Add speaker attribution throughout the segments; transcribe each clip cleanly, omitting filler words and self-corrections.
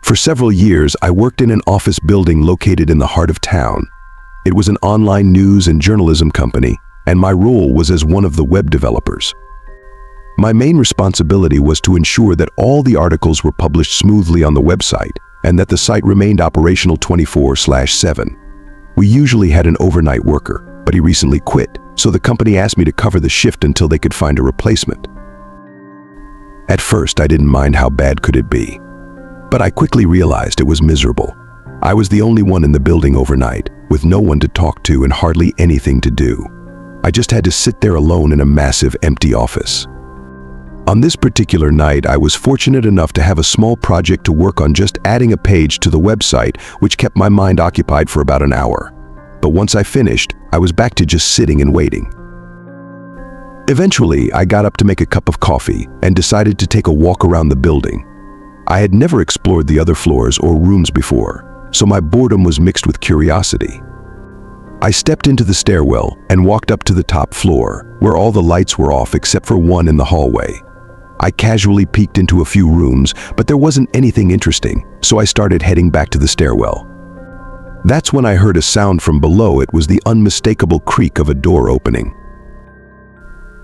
Speaker 1: For several years, I worked in an office building located in the heart of town. It was an online news and journalism company, and my role was as one of the web developers. My main responsibility was to ensure that all the articles were published smoothly on the website and that the site remained operational 24/7. We usually had an overnight worker, but he recently quit, so the company asked me to cover the shift until they could find a replacement. At first, I didn't mind how bad could it be, but I quickly realized it was miserable. I was the only one in the building overnight, with no one to talk to and hardly anything to do. I just had to sit there alone in a massive, empty office. On this particular night, I was fortunate enough to have a small project to work on, just adding a page to the website, which kept my mind occupied for about an hour. But once I finished, I was back to just sitting and waiting. Eventually, I got up to make a cup of coffee and decided to take a walk around the building. I had never explored the other floors or rooms before, so my boredom was mixed with curiosity. I stepped into the stairwell and walked up to the top floor, where all the lights were off except for one in the hallway. I casually peeked into a few rooms, but there wasn't anything interesting, so I started heading back to the stairwell. That's when I heard a sound from below. It was the unmistakable creak of a door opening.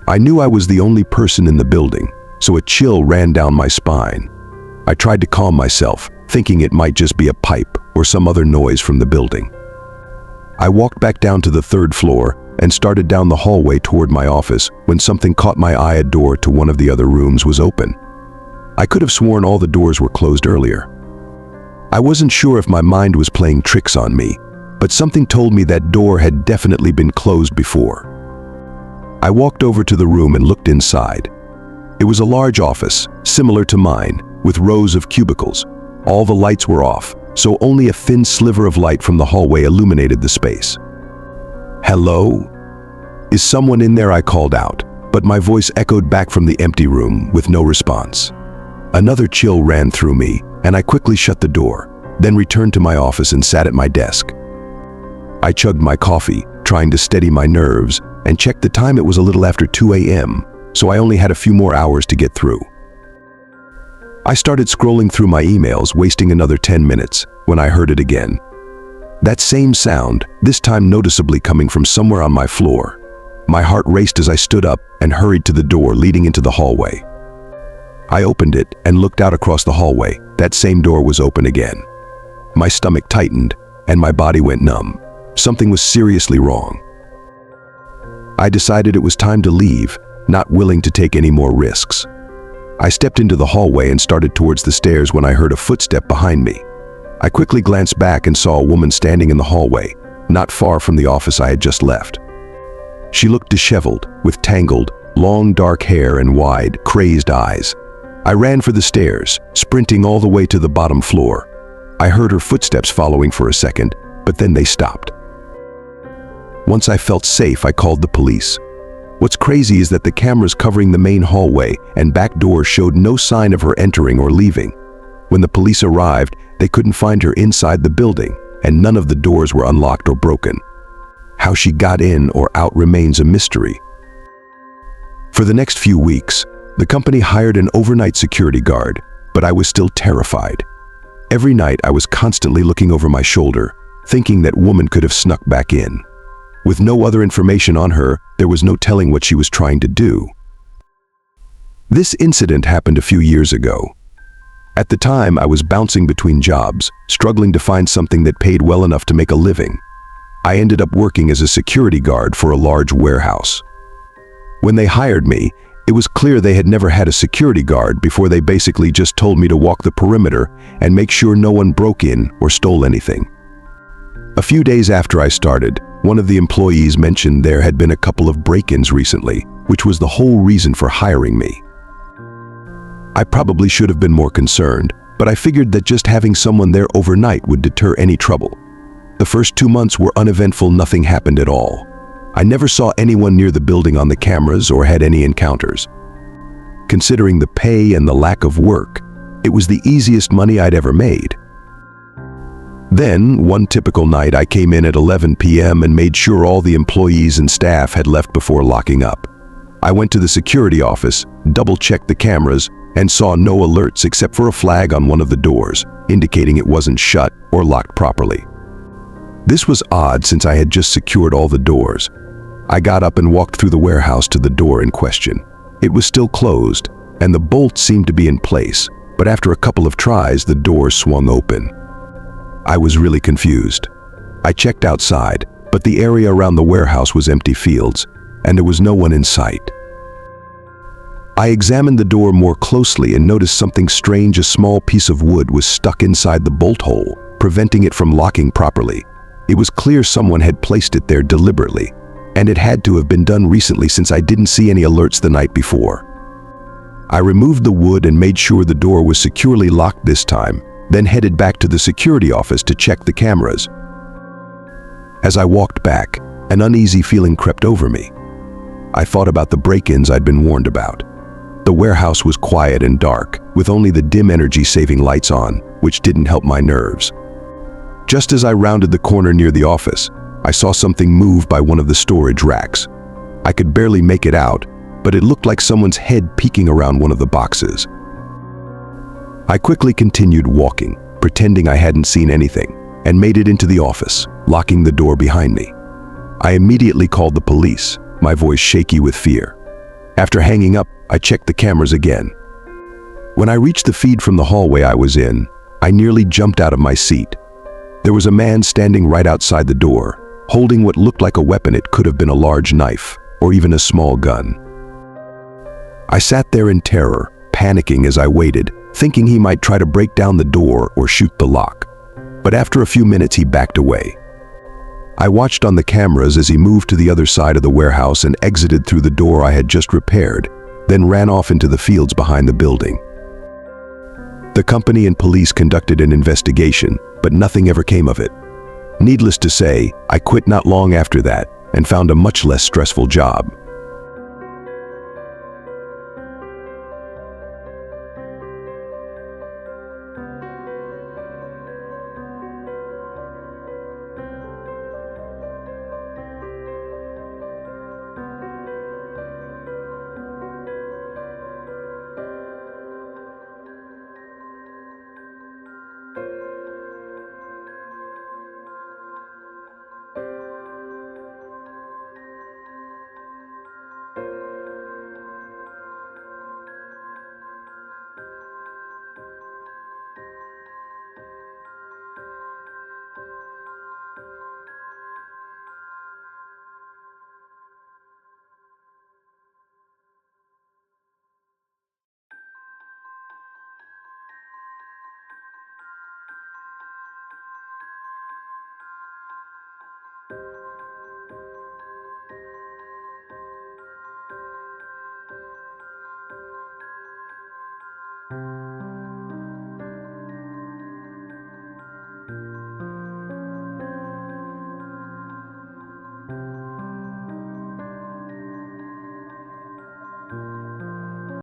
Speaker 1: I knew I was the only person in the building, so a chill ran down my spine. I tried to calm myself, thinking it might just be a pipe or some other noise from the building. I walked back down to the third floor and started down the hallway toward my office when something caught my eye. A door to one of the other rooms was open. I could have sworn all the doors were closed earlier. I wasn't sure if my mind was playing tricks on me, but something told me that door had definitely been closed before. I walked over to the room and looked inside. It was a large office, similar to mine, with rows of cubicles. All the lights were off, so only a thin sliver of light from the hallway illuminated the space. "Hello? Is someone in there?" I called out, but my voice echoed back from the empty room with no response. Another chill ran through me, and I quickly shut the door, then returned to my office and sat at my desk. I chugged my coffee, trying to steady my nerves, and checked the time. It was a little after 2 a.m., so I only had a few more hours to get through. I started scrolling through my emails, wasting another 10 minutes, when I heard it again. That same sound, this time noticeably coming from somewhere on my floor. My heart raced as I stood up and hurried to the door leading into the hallway. I opened it and looked out across the hallway. That same door was open again. My stomach tightened and my body went numb. Something was seriously wrong. I decided it was time to leave, not willing to take any more risks. I stepped into the hallway and started towards the stairs when I heard a footstep behind me. I quickly glanced back and saw a woman standing in the hallway, not far from the office I had just left. She looked disheveled, with tangled, long dark hair and wide, crazed eyes. I ran for the stairs, sprinting all the way to the bottom floor. I heard her footsteps following for a second, but then they stopped. Once I felt safe, I called the police. What's crazy is that the cameras covering the main hallway and back door showed no sign of her entering or leaving. When the police arrived, they couldn't find her inside the building, and none of the doors were unlocked or broken. How she got in or out remains a mystery. For the next few weeks, the company hired an overnight security guard, but I was still terrified. Every night I was constantly looking over my shoulder, thinking that woman could have snuck back in. With no other information on her, there was no telling what she was trying to do. This incident happened a few years ago. At the time, I was bouncing between jobs, struggling to find something that paid well enough to make a living. I ended up working as a security guard for a large warehouse. When they hired me, it was clear they had never had a security guard before. They basically just told me to walk the perimeter and make sure no one broke in or stole anything. A few days after I started, one of the employees mentioned there had been a couple of break-ins recently, which was the whole reason for hiring me. I probably should have been more concerned, but I figured that just having someone there overnight would deter any trouble. The first 2 months were uneventful. Nothing happened at all. I never saw anyone near the building on the cameras or had any encounters. Considering the pay and the lack of work, it was the easiest money I'd ever made. Then, one typical night, I came in at 11 p.m. and made sure all the employees and staff had left before locking up. I went to the security office, double-checked the cameras, and saw no alerts except for a flag on one of the doors, indicating it wasn't shut or locked properly. This was odd since I had just secured all the doors. I got up and walked through the warehouse to the door in question. It was still closed, and the bolt seemed to be in place, but after a couple of tries, the door swung open. I was really confused. I checked outside, but the area around the warehouse was empty fields, and there was no one in sight. I examined the door more closely and noticed something strange. A small piece of wood was stuck inside the bolt hole, preventing it from locking properly. It was clear someone had placed it there deliberately, and it had to have been done recently since I didn't see any alerts the night before. I removed the wood and made sure the door was securely locked this time, then headed back to the security office to check the cameras. As I walked back, an uneasy feeling crept over me. I thought about the break-ins I'd been warned about. The warehouse was quiet and dark, with only the dim energy-saving lights on, which didn't help my nerves. Just as I rounded the corner near the office, I saw something move by one of the storage racks. I could barely make it out, but it looked like someone's head peeking around one of the boxes. I quickly continued walking, pretending I hadn't seen anything, and made it into the office, locking the door behind me. I immediately called the police, my voice shaky with fear. After hanging up, I checked the cameras again. When I reached the feed from the hallway I was in, I nearly jumped out of my seat. There was a man standing right outside the door, holding what looked like a weapon. It could have been a large knife, or even a small gun. I sat there in terror, panicking as I waited, thinking he might try to break down the door or shoot the lock. But after a few minutes, he backed away. I watched on the cameras as he moved to the other side of the warehouse and exited through the door I had just repaired, then ran off into the fields behind the building. The company and police conducted an investigation, but nothing ever came of it. Needless to say, I quit not long after that and found a much less stressful job.